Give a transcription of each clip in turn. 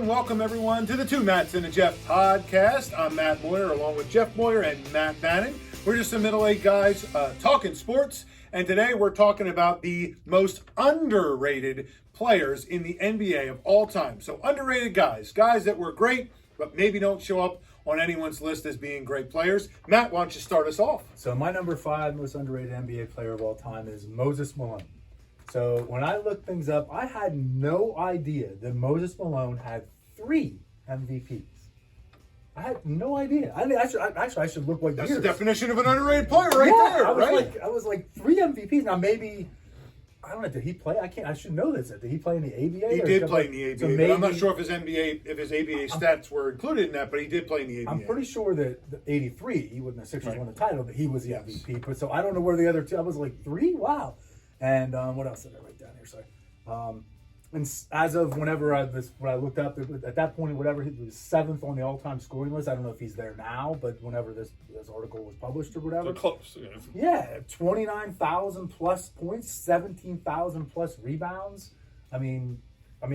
welcome everyone to the Two Matts and a Jeff podcast. I'm Matt Moyer along with Jeff Moyer and Matt Bannon. We're just some middle-aged guys talking sports, and today we're talking about the most underrated players in the NBA of all time. So underrated guys that were great, but maybe don't show up on anyone's list as being great players. Matt, why don't you start us off? So my number 5 most underrated NBA player of all time is Moses Malone. So when I looked things up, I had no idea that Moses Malone had 3 MVPs. I had no idea. I should look what That's years. the definition of an underrated player right there, right? I was like 3 MVPs. Now maybe, I don't know, did he play? I should know this. Did he play in the ABA? He did play in the ABA, so but I'm not sure if his ABA stats were included in that, but he did play in the ABA. I'm pretty sure that the 83, when the Sixers won the title, that he was the MVP. But so I don't know where the other 2, I was like 3? Wow. And what else did I write down here? Sorry. And as of when I looked up, at that point, whatever, he was 7th on the all-time scoring list. I don't know if he's there now, but whenever this article was published or whatever. So close. Yeah, 29,000 plus points, 17,000 plus rebounds. I mean,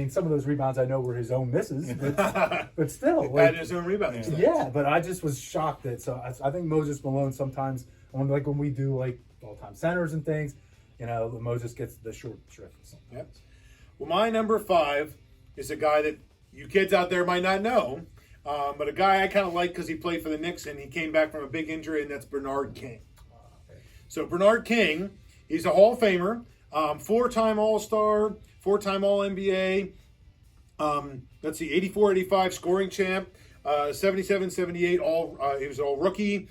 some of those rebounds I know were his own misses, but still. He had his own rebounding stats. Yeah, but I just was shocked that. So I think Moses Malone sometimes, when we do like all-time centers and things, Moses gets the short shrift. Yep. Well, my number 5 is a guy that you kids out there might not know, but a guy I kind of like because he played for the Knicks and he came back from a big injury, and that's Bernard King. So Bernard King, he's a Hall of Famer, 4-time All-Star, 4-time All-NBA. Let's see, 84-85 scoring champ, 77-78 he was all rookie.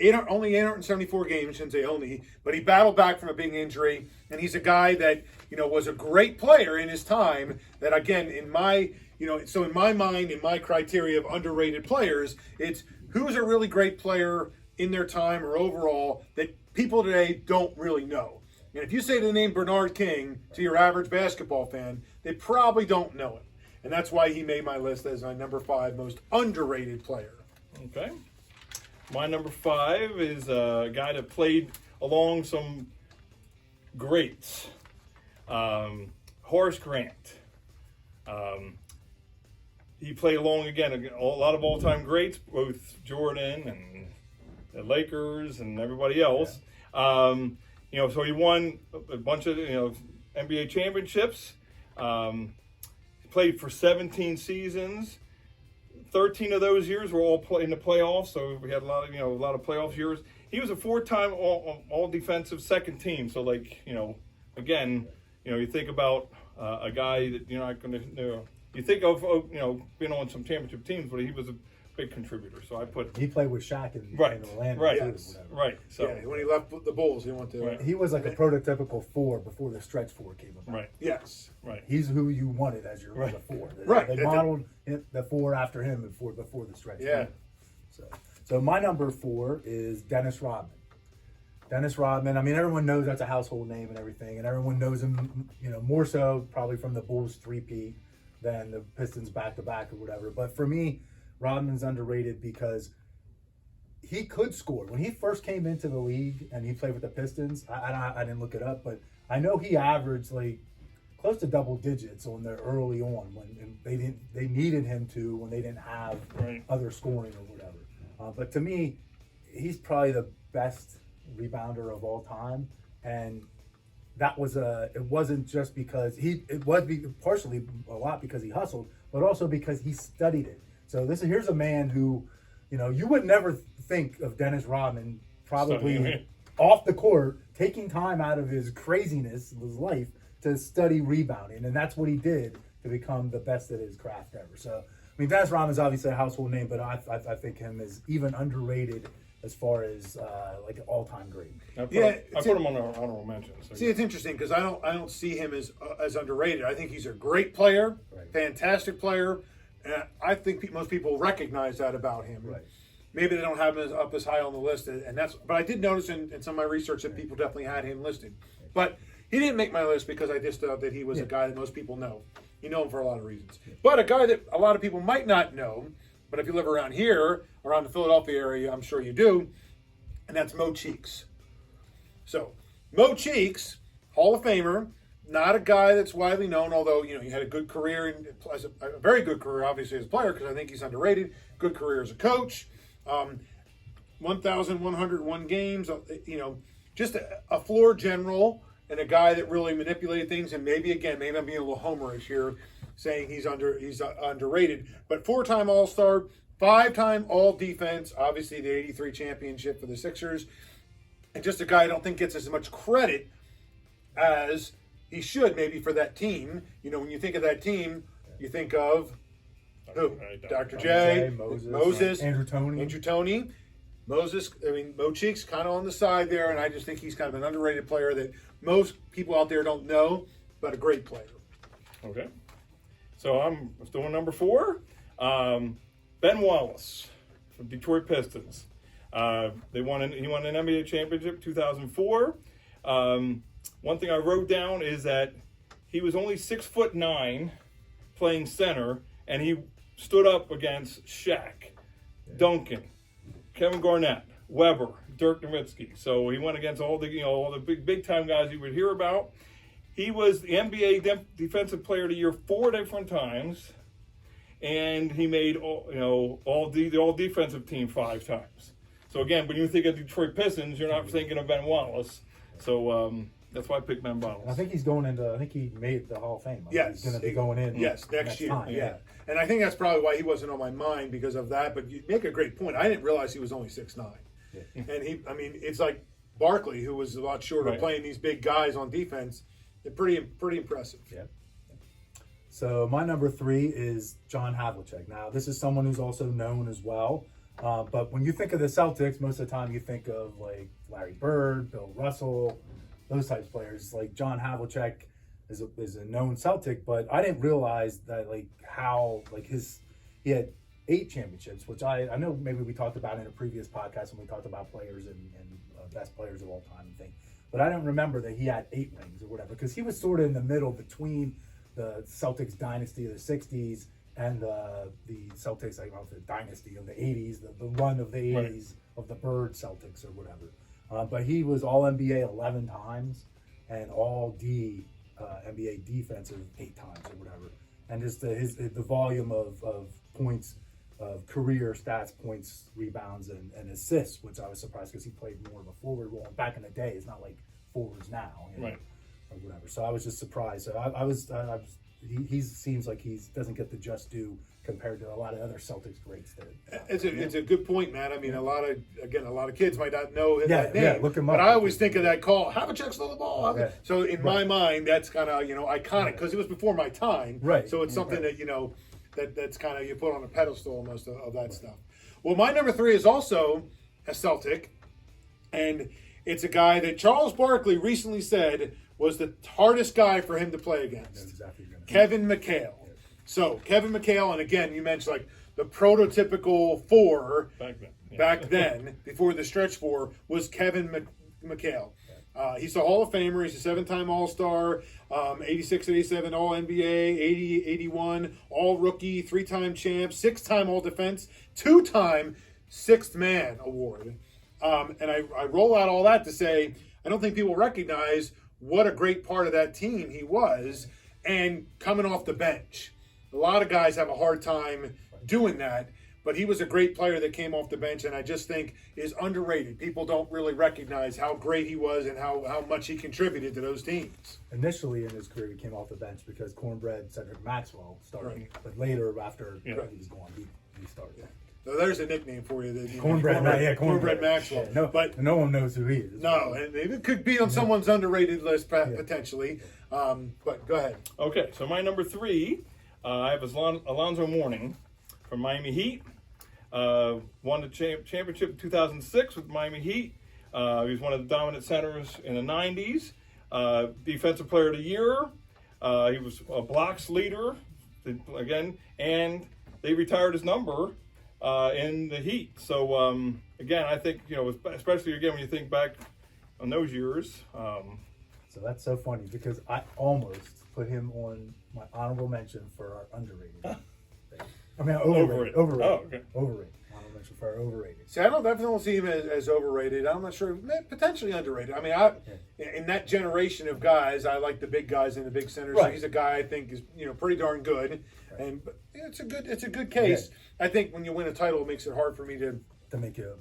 Only 874 games, shouldn't say only, but he battled back from a big injury, and he's a guy that, was a great player in his time. That again, in my mind, in my criteria of underrated players, it's who's a really great player in their time or overall that people today don't really know. And if you say the name Bernard King to your average basketball fan, they probably don't know it, and that's why he made my list as my number 5 most underrated player. Okay. My number 5 is a guy that played along some greats. Horace Grant. He played along, again, a lot of all-time greats, both Jordan and the Lakers and everybody else. So he won a bunch of, NBA championships. He played for 17 seasons. 13 of those years were all in the playoffs, so we had a lot of playoff years. He was a 4-time all defensive second team. So, again, you think about a guy that you're not going to, you think of, being on some championship teams, but he was a big contributor. So he played with Shaq in Orlando, right, too, right. So when he left the Bulls, he went to. Right. He was like a prototypical 4 before the stretch 4 came about. Right. Yes. Right. He's who you wanted as your 4. Right. They modeled the 4 after him before the stretch. Yeah. 4. So my number 4 is Dennis Rodman. Dennis Rodman. I mean, everyone knows that's a household name and everything, and everyone knows him, more so probably from the Bulls 3-peat than the Pistons back-to-back or whatever. But for me, Rodman's underrated because he could score. When he first came into the league and he played with the Pistons, I didn't look it up, but I know he averaged close to double digits on there early on when they needed him to when they didn't have other scoring or whatever. But to me, he's probably the best rebounder of all time, and that was it wasn't just because partially a lot because he hustled, but also because he studied it. So here's a man who, you would never think of Dennis Rodman probably off the court taking time out of his craziness of his life to study rebounding, and that's what he did to become the best at his craft ever. So Dennis Rodman's obviously a household name, but I think him is even underrated as far as an all-time great. I put him on our honorable mention. So See, it's interesting because I don't see him as underrated. I think he's a great player, fantastic player. And I think most people recognize that about him. Right. Maybe they don't have him up as high on the list, and but I did notice in some of my research that people definitely had him listed. But he didn't make my list because I just thought that he was a guy that most people know. You know him for a lot of reasons. But a guy that a lot of people might not know, but if you live around here, around the Philadelphia area, I'm sure you do, and that's Mo Cheeks. So, Mo Cheeks, Hall of Famer, not a guy that's widely known, although, you know, he had a good career, as a very good career, obviously, as a player, because I think he's underrated. Good career as a coach. 1,101 games, you know, just a floor general and a guy that really manipulated things. And maybe I'm being a little homerish here, saying he's underrated. But 4-time All-Star, 5-time All-Defense, obviously the '83 championship for the Sixers, and just a guy I don't think gets as much credit as he should maybe for that team. You know, when you think of that team, you think of who? Dr. J, Moses, Andrew Toney. Moses, I mean, Mo Cheeks kind of on the side there, and I just think he's kind of an underrated player that most people out there don't know, but a great player. Okay. So I'm still on number 4. Ben Wallace from Detroit Pistons. He won an NBA championship 2004. One thing I wrote down is that he was only 6'9", playing center, and he stood up against Shaq, Duncan, Kevin Garnett, Weber, Dirk Nowitzki. So he went against all the big time guys you would hear about. He was the NBA Defensive Player of the Year 4 different times, and he made all defensive team 5 times. So again, when you think of Detroit Pistons, you're not thinking of Ben Wallace. So that's why I picked Ben Wallace. I think he's going into. I think he made the Hall of Fame. Yes, he's going to be going in. Yes, next year. Time. Yeah, and I think that's probably why he wasn't on my mind because of that. But you make a great point. I didn't realize he was only 6'9", and it's like Barkley, who was a lot shorter, right, playing these big guys on defense. They're pretty impressive. Yeah. So my number 3 is John Havlicek. Now this is someone who's also known as well. But when you think of the Celtics, most of the time you think of like Larry Bird, Bill Russell, those types of players. Like John Havlicek is a known Celtic, but I didn't realize that he had 8 championships, which I know maybe we talked about in a previous podcast when we talked about players and best players of all time and thing. But I don't remember that he had 8 rings or whatever, because he was sort of in the middle between the Celtics dynasty of the 60s and the Celtics, the dynasty of the 80s, the run of the 80s, right, of the Bird Celtics or whatever. But he was All-NBA 11 times and All-D NBA defensive 8 times or whatever. And just the volume of points, of career stats, points, rebounds, and assists, which I was surprised because he played more of a forward role. Back in the day, it's not like forwards now, right, or whatever. So I was just surprised. So he seems like he doesn't get the just due compared to a lot of other Celtics greats. It's a good point, man. I mean, a lot of kids might not know that name. Yeah, look him up. But I always think of that call, Havlicek stole the ball. Yeah. So in my mind, that's kind of iconic because it was before my time. Right. So it's something that that's kind of you put on a pedestal almost of that stuff. Well, my number 3 is also a Celtic, and it's a guy that Charles Barkley recently said was the hardest guy for him to play against. That's exactly right. Kevin McHale. So Kevin McHale, and again, you mentioned like the prototypical 4 back then before the stretch 4 was Kevin McHale. He's a Hall of Famer. He's a 7-time All-Star, 86, 87 All-NBA, 80, 81 All-Rookie, 3-time champ, 6-time All-Defense, 2-time Sixth Man Award. And I roll out all that to say I don't think people recognize what a great part of that team he was, and coming off the bench. A lot of guys have a hard time doing that, but he was a great player that came off the bench, and I just think is underrated. People don't really recognize how great he was and how much he contributed to those teams. Initially in his career, he came off the bench because Cornbread Cedric Maxwell started, right, but later after he was gone, he started. Yeah. So there's a nickname for you. Cornbread Maxwell. Yeah, but no one knows who he is. No, and it could be on someone's underrated list potentially. But go ahead. Okay, so my number 3, I have Alonzo Mourning from Miami Heat. Won the championship in 2006 with Miami Heat. He was one of the dominant centers in the 90s. Defensive Player of the Year. He was a blocks leader, again, and they retired his number in the Heat. So, again, I think, especially, again, when you think back on those years. So that's so funny because I almost put him on my honorable mention for our underrated. I mean, overrated. Oh, okay. Overrated. Honorable much prefer overrated. See, I definitely don't see him as overrated. I'm not sure, potentially underrated. I mean, in that generation of guys, I like the big guys and the big centers. So Right. he's a guy I think is pretty darn good, and but it's a good case. I think when you win a title, it makes it hard for me to. To make you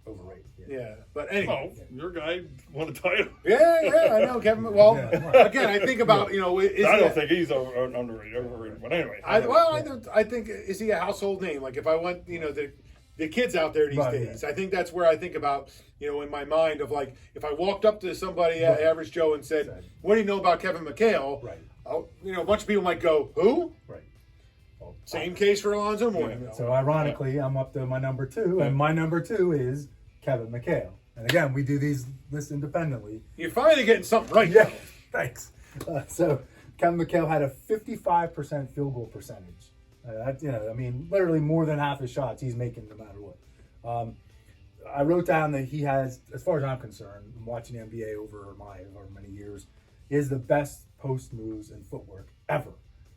overrated. Yeah, but anyway. Oh, your guy won a title. Yeah, I know, Kevin. Well, Yeah. again, I think about is I he don't a- think he's underrated, overrated. But anyway, I think is he a household name? Like if I want, the kids out there these Right, days, yeah. I think that's where I think about, in my mind of like if I walked up to somebody, average Joe, and said, "What do you know about Kevin McHale?" Right. A bunch of people might go, "Who?" Right. Well, Same case for Alonzo Mourning. though. So ironically, I'm up to my number 2, and my number 2 is Kevin McHale. And again, we do these lists independently. You're finally getting something right. Yeah, thanks. So Kevin McHale had a 55% field goal percentage. Literally more than half his shots he's making no matter what. I wrote down that he has, as far as I'm concerned, watching the NBA over many years, is the best post moves and footwork ever.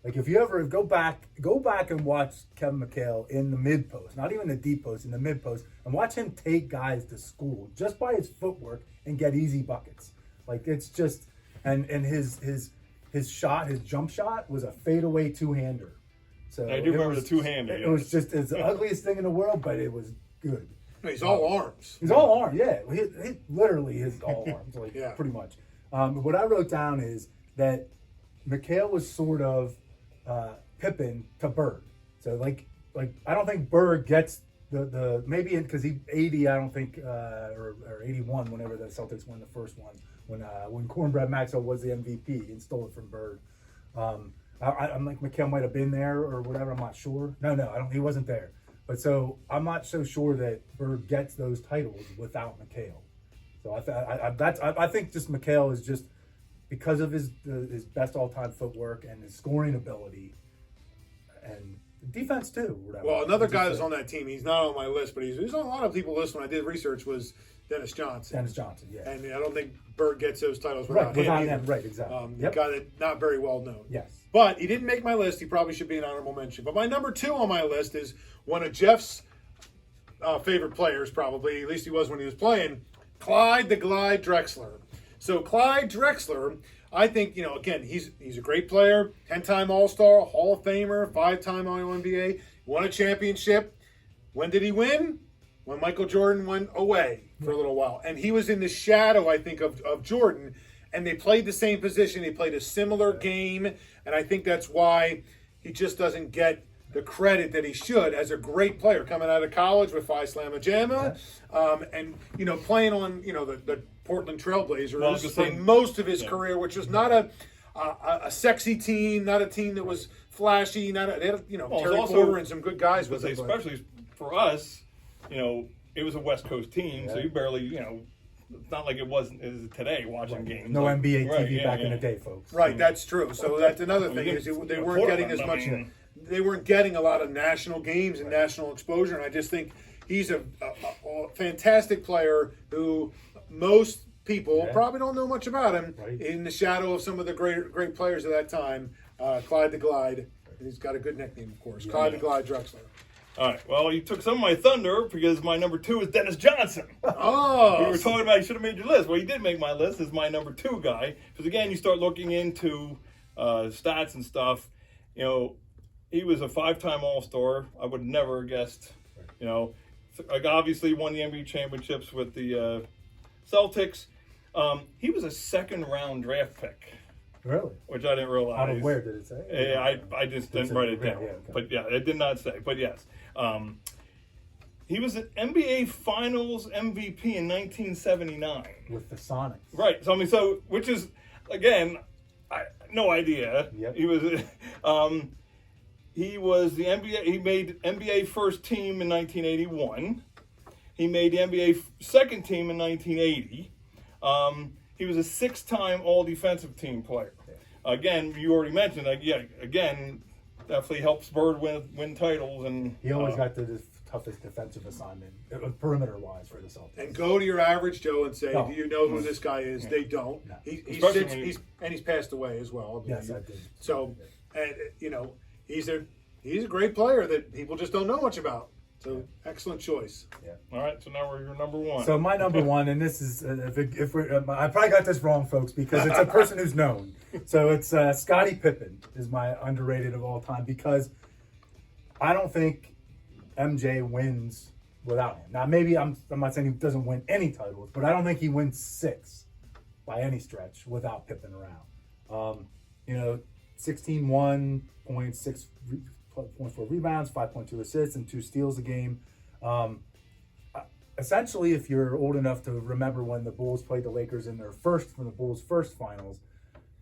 Like if you ever go back and watch Kevin McHale in the mid post, not even the deep post, in the mid post, and watch him take guys to school just by his footwork and get easy buckets. Like it's just, and his shot, his jump shot was a fadeaway two-hander. So I do remember the two-hander. It was just the ugliest thing in the world, but it was good. He's all arms. He's all arms, yeah. He literally is all arms, like Yeah. pretty much. What I wrote down is that McHale was sort of Pippen to Bird. So like I don't think Bird gets the maybe because he 80, I don't think or 81 whenever the Celtics won the first one when Cornbread Maxwell was the MVP and stole it from Bird. I'm like McHale might have been there or whatever. I'm not sure. No, I don't. He wasn't there. But so I'm not so sure that Bird gets those titles without McHale. So I think just McHale is just because of his best all-time footwork and his scoring ability and defense too. Whatever. Well, another guy that's on that team, he's not on my list, but he's on a lot of people's list when I did research, was Dennis Johnson. Dennis Johnson, yeah. And I don't think Bird gets those titles without him either. Right, exactly. The guy that not very well known. Yes. But he didn't make my list. He probably should be an honorable mention. But my number 2 on my list is one of Jeff's favorite players, probably. At least he was when he was playing. Clyde the Glide Drexler. So Clyde Drexler, I think, again, he's a great player, 10-time All-Star, Hall of Famer, 5-time All-NBA, won a championship. When did he win? When Michael Jordan went away for a little while. And he was in the shadow, I think, of Jordan. And they played the same position. They played a similar game. And I think that's why he just doesn't get the credit that he should as a great player coming out of college with Phi Slamma Jamma. And, playing on, the Portland Trailblazers for most of his career, which was not a sexy team, not a team that was flashy, they had, Terry Porter and some good guys with him. Especially for us, it was a West Coast team, so you barely, it's not like it wasn't is today watching games. No like, NBA right, TV back in the day, folks. Right, that's true. So that's another thing is they weren't getting as much. They weren't getting a lot of national games and national exposure, and I just think he's a fantastic player who most people probably don't know much about him. Right. In the shadow of some of the great players of that time, Clyde the Glide. And he's got a good nickname, of course, Clyde the Glide Drexler. All right. Well, you took some of my thunder because my number 2 is Dennis Johnson. Oh, We were talking about he should have made your list. Well, he did make my list as my number 2 guy. Because again, you start looking into stats and stuff. He was a 5-time All-Star. I would never have guessed. Like obviously won the NBA championships with the Celtics. He was a 2nd-round draft pick. Really? Which I didn't realize. Out of where did it say? I just didn't write it down. Yeah, okay. But yeah, it did not say. But yes. He was an NBA Finals MVP in 1979. With the Sonics. Right. So which is, again, no idea. Yep. He was the NBA. He made NBA first team in 1981. He made the NBA second team in 1980. He was a 6-time All Defensive Team player. Again, you already mentioned. Definitely helps Bird win titles, and He always got the toughest defensive assignment, perimeter-wise, for the Celtics. and go to your average Joe and say, No. "Do you know who this guy is?" They don't. No. He Especially sits, when he's passed away as well. I believe. Yes, I did. So, and he's a great player that people just don't know much about. So excellent choice. All right, so now we're your number one. So my number one, and this is if we're, I probably got this wrong, folks, because it's a person who's known. So it's Scottie Pippen is my underrated of all time because I don't think MJ wins without him. Now maybe I'm not saying he doesn't win any titles, but I don't think he wins 6 by any stretch without Pippen around. 16-1 points, 6.4 rebounds, 5.2 assists, and 2 steals a game. Essentially, if you're old enough to remember when the Bulls played the Lakers in their from the Bulls' first finals,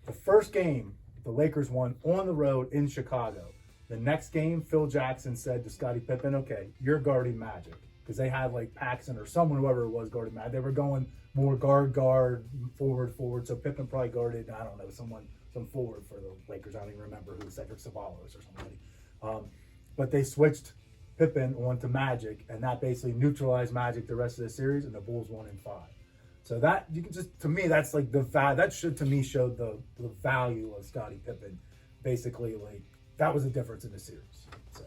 the first game the Lakers won on the road in Chicago. The next game, Phil Jackson said to Scottie Pippen, "Okay, you're guarding Magic," because they had like Paxson or someone, whoever it was, guarding Magic. They were going more guard, forward. So Pippen probably guarded, I don't know, some forward for the Lakers. I don't even remember who, Cedric Ceballos or somebody. But they switched Pippen onto Magic, and that basically neutralized Magic the rest of the series, and the Bulls won in 5. So that, you can just, to me, that's like that should to me showed the value of Scottie Pippen. Basically, like that was a difference in the series. So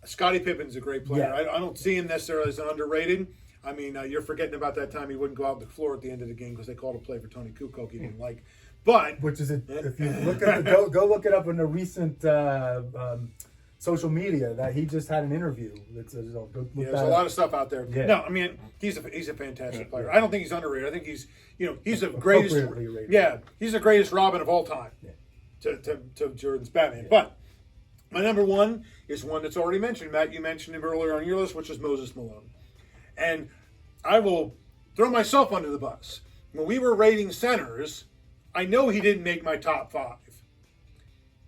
Scottie Pippen's a great player. Yeah. I don't see him necessarily as an underrated. I mean, you're forgetting about that time he wouldn't go out on the floor at the end of the game because they called a play for Tony Kukoc he didn't like. But which is if you look at go look it up in the recent social media that he just had an interview. There's a lot of stuff out there. Yeah. No, I mean he's a fantastic player. I don't think he's underrated. I think he's the greatest. Appropriately rated. Yeah, he's the greatest Robin of all time. Yeah. To Jordan's Batman. Yeah. But my number one is one that's already mentioned. Matt, you mentioned him earlier on your list, which is Moses Malone. And I will throw myself under the bus. When we were rating centers, I know he didn't make my top 5.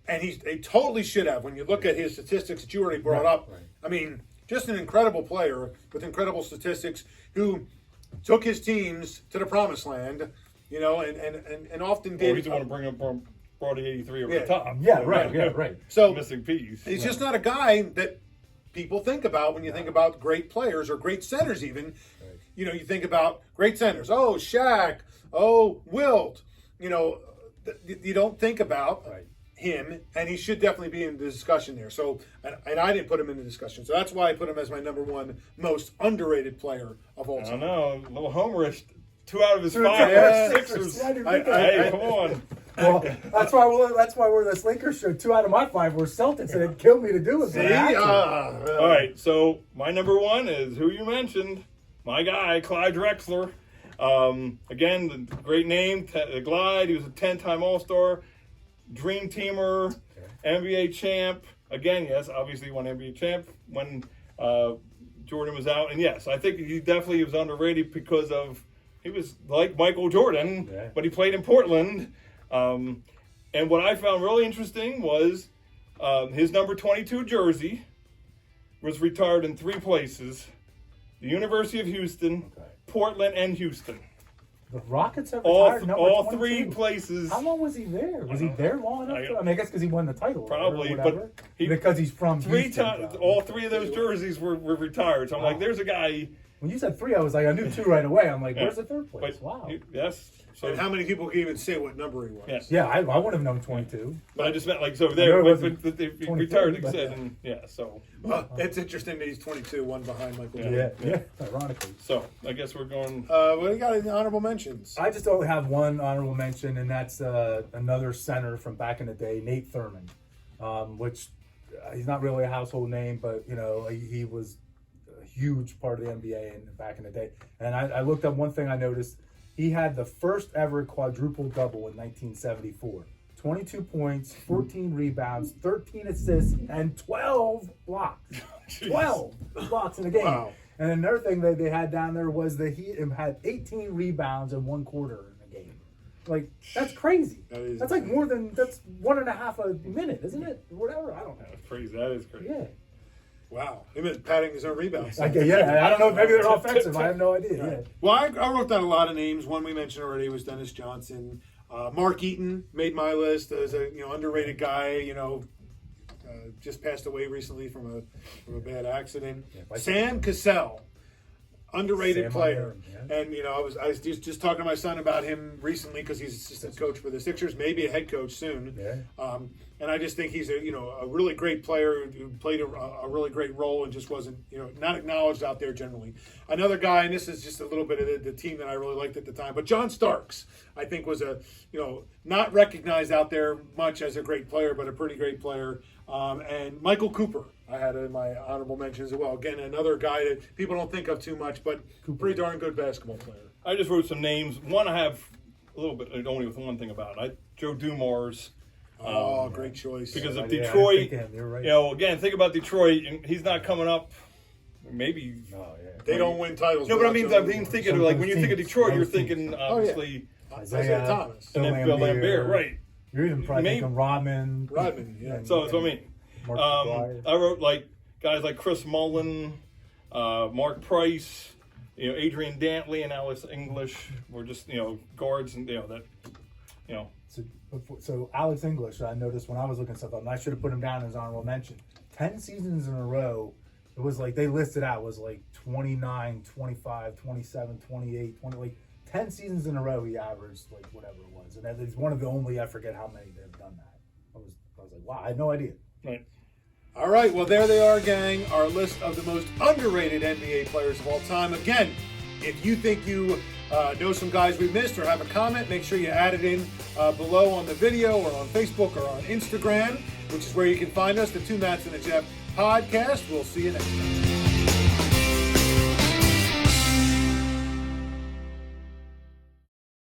And he totally should have. When you look at his statistics that you already brought up, right. I mean, just an incredible player with incredible statistics who took his teams to the promised land, and often did. He's the one to bring up brought 83 over Yeah. the top. Yeah, right. So Missing piece. he's just not a guy that people think about when you think about great players or great centers even. Right. You think about great centers. Oh, Shaq. Oh, Wilt. You don't think about him, and he should definitely be in the discussion there. So, and I didn't put him in the discussion. So that's why I put him as my number one most underrated player of all I time. don't know. A little homerish. 2 out of his 5 Yeah. were Sixers. I didn't I- think of that. Hey, come on. Well, that's why we're this Lakers show. 2 out of my 5 were Celtics, and it killed me to do it. See? but I had to. All right, so my number one is who you mentioned, my guy, Clyde Drexler. Again, the great name, Clyde. He was a 10-time All-Star, Dream Teamer, NBA champ. Again, yes, obviously won NBA champ when Jordan was out. And yes, I think he definitely was underrated because he was like Michael Jordan, but he played in Portland. And what I found really interesting was his number 22 jersey was retired in 3 places: the University of Houston, Portland, and Houston. The Rockets have retired number All 22. 3 places. How long was he there? Was he there long enough? I guess because he won the title. Probably, or whatever. but because he's from 3 Houston, times. probably. All 3 of those jerseys were retired. So I'm like, there's a guy. When you said 3, I was like, I knew 2 right away. I'm like, where's the third place? But Wow. yes. So And how many people can even say what number he was? Yes. Yeah, I wouldn't have known 22. But I just meant like so know there, it but wasn't they 23, retired. Like I but said, yeah. and yeah. So It's interesting that he's 22, one behind Michael Yeah. Jordan. Yeah, ironically. so I guess we're going. What do you got in the honorable mentions? I just only have one honorable mention, and that's another center from back in the day, Nate Thurmond, which he's not really a household name, but he was a huge part of the NBA back in the day. And I looked up one thing I noticed. He had the first ever quadruple double in 1974. 22 points, 14 rebounds, 13 assists, and 12 blocks. 12 blocks in a game. Wow. And another thing that they had down there was that he had 18 rebounds in 1 quarter in the game. Like, that's crazy. That's like that's 1.5 a minute, isn't it? Whatever, I don't know. That's crazy. That is crazy. Yeah. Wow. He was patting his own rebounds. I don't know. Maybe they're offensive. I have no idea. Yeah. Well, I wrote down a lot of names. One we mentioned already was Dennis Johnson. Mark Eaton made my list as a underrated guy. Just passed away recently from a bad accident. Sam Cassell. underrated Sam player. Iron, yeah. And I was just talking to my son about him recently because he's assistant coach for the Sixers, maybe a head coach soon. Yeah. And I just think he's a really great player who played a really great role and just wasn't not acknowledged out there generally. Another guy, and this is just a little bit of the team that I really liked at the time, but John Starks I think was not recognized out there much as a great player, but a pretty great player. And Michael Cooper I had in my honorable mentions as well. Again, another guy that people don't think of too much, but pretty darn good basketball player. I just wrote some names. One I have a little bit only with one thing about it. Joe Dumars. Great choice. Because of Yeah, Detroit, you're right. again, think about Detroit, and he's not coming up. Maybe They don't win titles. No, but I without mean, Joe I'm Dumars. thinking Some like of when you those think of teams, Detroit, you're those teams. thinking obviously, Isaiah Thomas. and then Bill Lambert, right? You're even probably Maybe- thinking Rodman. Yeah. So that's what I mean. Mark McGuire. I wrote like guys like Chris Mullin, Mark Price, Adrian Dantley, and Alex English were just guards, and So Alex English, I noticed when I was looking stuff up, and I should have put him down as honorable mention. 10 seasons in a row, it was like they listed out was like 29, 25, 27, 28, 20, like 10 seasons in a row he averaged like whatever it was. And he's one of the only, I forget how many that have done that. I was like, wow, I had no idea. right. All right, well, there they are, gang. Our list of the most underrated NBA players of all time. Again, if you think you know some guys we missed or have a comment, make sure you add it in below on the video or on Facebook or on Instagram, which is where you can find us, the Two Mats and a Jeff podcast. We'll see you next time.